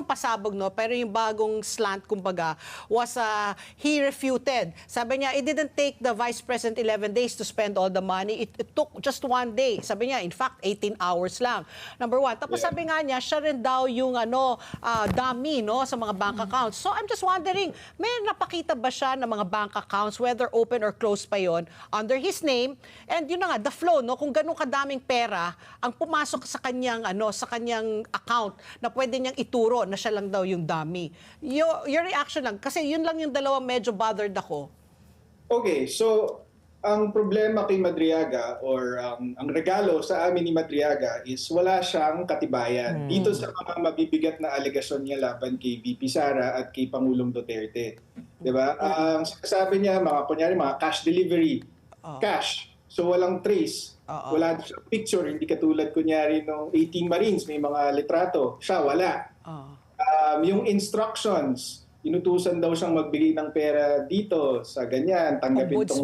naman pasabog, no? Pero yung bagong slant, kumbaga, was he refuted. Sabi niya, it didn't take the Vice President 11 days to spend all the money. It took just 1 day. Sabi niya, in fact, 18 hours lang. Number one. Tapos sabi nga niya, siya rin daw yung dummy, no, sa mga bank accounts. So I'm just wondering, may napakita ba siya ng mga bank accounts, whether open or closed pa yon, under his name? And yun na nga, the flow, no, kung ganun kadaming pera ang pumasok sa kanyang account na pwede niyang ituro na siya lang daw yung dummy. Your reaction lang, kasi yun lang yung dalawang medyo bothered ako. Okay, so ang problema kay Madriaga or ang regalo sa amin ni Madriaga is wala siyang katibayan dito sa mga mabibigat na alegasyon niya laban kay VP Sara at kay Pangulong Duterte. 'Di ba? Ang sabi niya, kunyari mga cash delivery, cash. So walang trace. Wala siyang picture, hindi katulad kunyari nung 18 Marines, may mga litrato. Siya wala. Yung instructions, inutusan daw siyang magbigay ng pera dito sa ganyan, tanggapin tong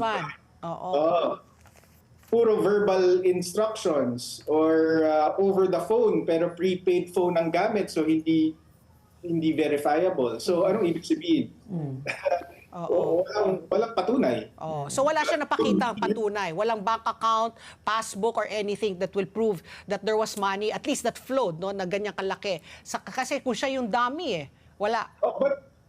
puro verbal instructions or over the phone pero prepaid phone ang gamit, so hindi verifiable. So anong ibig sabihin? Walang patunay. So wala siya napakita patunay. Walang bank account, passbook, or anything that will prove that there was money, at least that flowed, no, na ganyan kalaki. Kasi kung siya yung dummy, wala.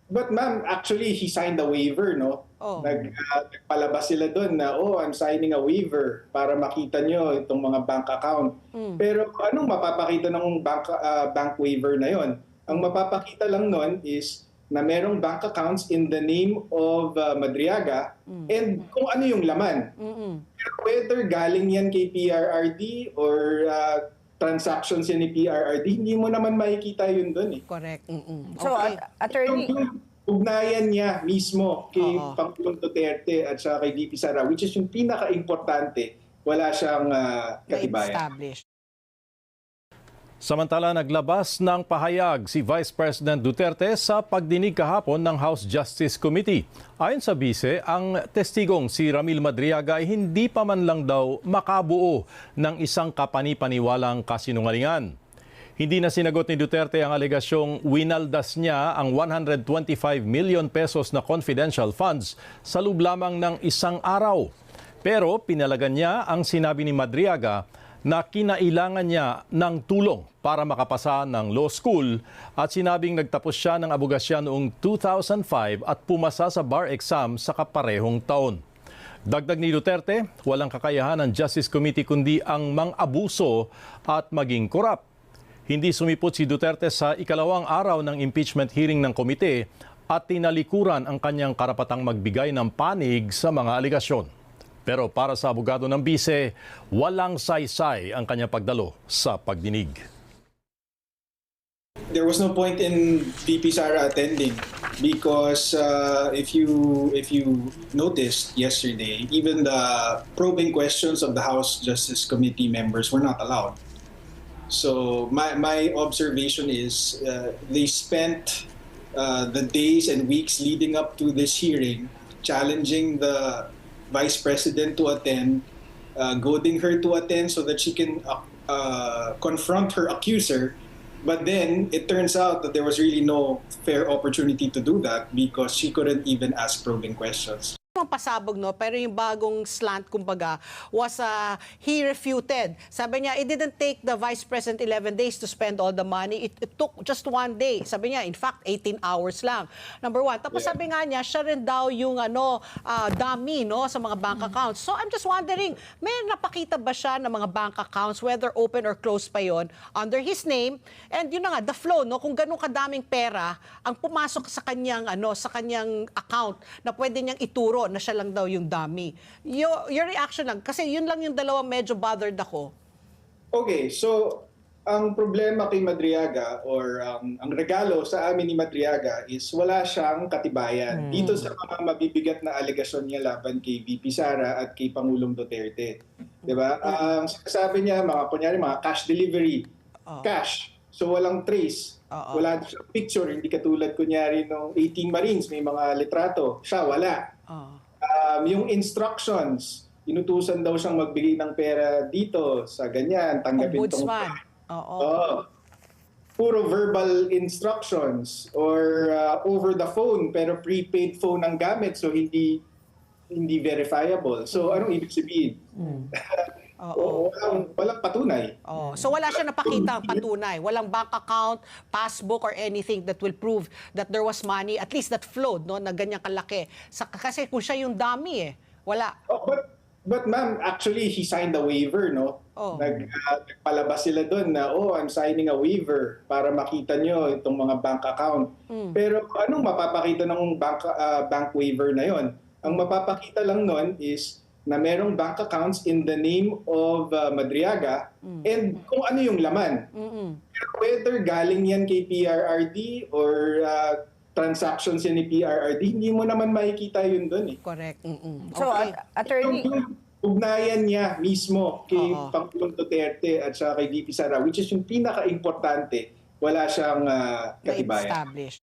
But ma'am, actually, he signed a waiver, no? Nagpalabas sila doon na, I'm signing a waiver para makita nyo itong mga bank account. Pero anong mapapakita ng bank waiver na yon? Ang mapapakita lang nun is na merong bank accounts in the name of Madriaga and kung ano yung laman. Pero whether galing yan kay PRRD or transactions yan ni PRRD, hindi mo naman makikita yun doon eh. Correct. So, attorney, yung ugnayan niya mismo kay Pangulong Duterte at saka kay VP Sara, which is yung pinaka-importante, wala siyang katibayan. Na-establish. Samantala, naglabas ng pahayag si Vice President Duterte sa pagdinig kahapon ng House Justice Committee. Ayon sa bise, ang testigong si Ramil Madriaga ay hindi pa man lang daw makabuo ng isang kapanipaniwalang kasinungalingan. Hindi na sinagot ni Duterte ang alegasyong winaldas niya ang 125 million pesos na confidential funds sa loob lamang ng isang araw. Pero pinalagan niya ang sinabi ni Madriaga na kinailangan niya ng tulong para makapasa ng law school at sinabing nagtapos siya ng abogasya noong 2005 at pumasa sa bar exam sa kaparehong taon. Dagdag ni Duterte, walang kakayahan ng Justice Committee kundi ang mang-abuso at maging korap. Hindi sumipot si Duterte sa ikalawang araw ng impeachment hearing ng komite at tinalikuran ang kanyang karapatang magbigay ng panig sa mga aligasyon. Pero para sa abogado ng bise, walang saysay ang kanyang pagdalo sa pagdinig. There was no point in VP Sara attending because if you noticed yesterday, even the probing questions of the House Justice Committee members were not allowed. So my observation is they spent the days and weeks leading up to this hearing challenging the Vice President to attend, goading her to attend so that she can confront her accuser. But then it turns out that there was really no fair opportunity to do that because she couldn't even ask probing questions. Pasabog, no, pero yung bagong slant, kumbaga, was he refuted. Sabi niya, it didn't take the Vice President 11 days to spend all the money. It took just 1 day. Sabi niya, in fact, 18 hours lang. Number one. Tapos sabi nga niya, siya rin daw yung dummy, no, sa mga bank accounts. So I'm just wondering, may napakita ba siya ng mga bank accounts, whether open or closed pa yon, under his name? And yun na nga, the flow, no, kung ganun kadaming pera ang pumasok sa kanyang account na pwede niyang ituro na siya lang daw yung dummy. Your reaction lang, kasi yun lang yung dalawang medyo bothered ako. Okay, so ang problema kay Madriaga or ang regalo sa amin ni Madriaga is wala siyang katibayan dito sa mga mabibigat na alegasyon niya laban kay VP Sara at kay Pangulong Duterte. 'Di ba? Ang sabi niya, kunyari mga cash delivery, cash. So walang trace. Wala siyang picture, hindi katulad kunyari nung 18 Marines, may mga litrato. Siya wala. Yung instructions, inutusan daw siyang magbigay ng pera dito sa ganyan, tanggapin tong puro verbal instructions or over the phone pero prepaid phone ang gamit so hindi verifiable. So anong ibig sabihin? Walang patunay. Oh, so wala siya napakita patunay. Walang bank account, passbook, or anything that will prove that there was money, at least that flowed, no, na ganyang kalaki. Kasi kung siya yung dummy wala. Oh, but ma'am, actually he signed a waiver, no? Oh. Nagpalabas sila doon na, I'm signing a waiver para makita nyo itong mga bank account. Pero anong mapapakita ng bank waiver na yon? Ang mapapakita lang nun is na merong bank accounts in the name of Madriaga and kung ano yung laman. Pero whether galing yan kay PRRD or transactions yan ni PRRD, hindi mo naman makikita yun doon eh. Correct. So, Okay. attorney, Yung ugnayan niya mismo kay Pangulong Duterte at saka kay VP Sara, which is yung pinaka-importante, wala siyang katibayan. Na-establish.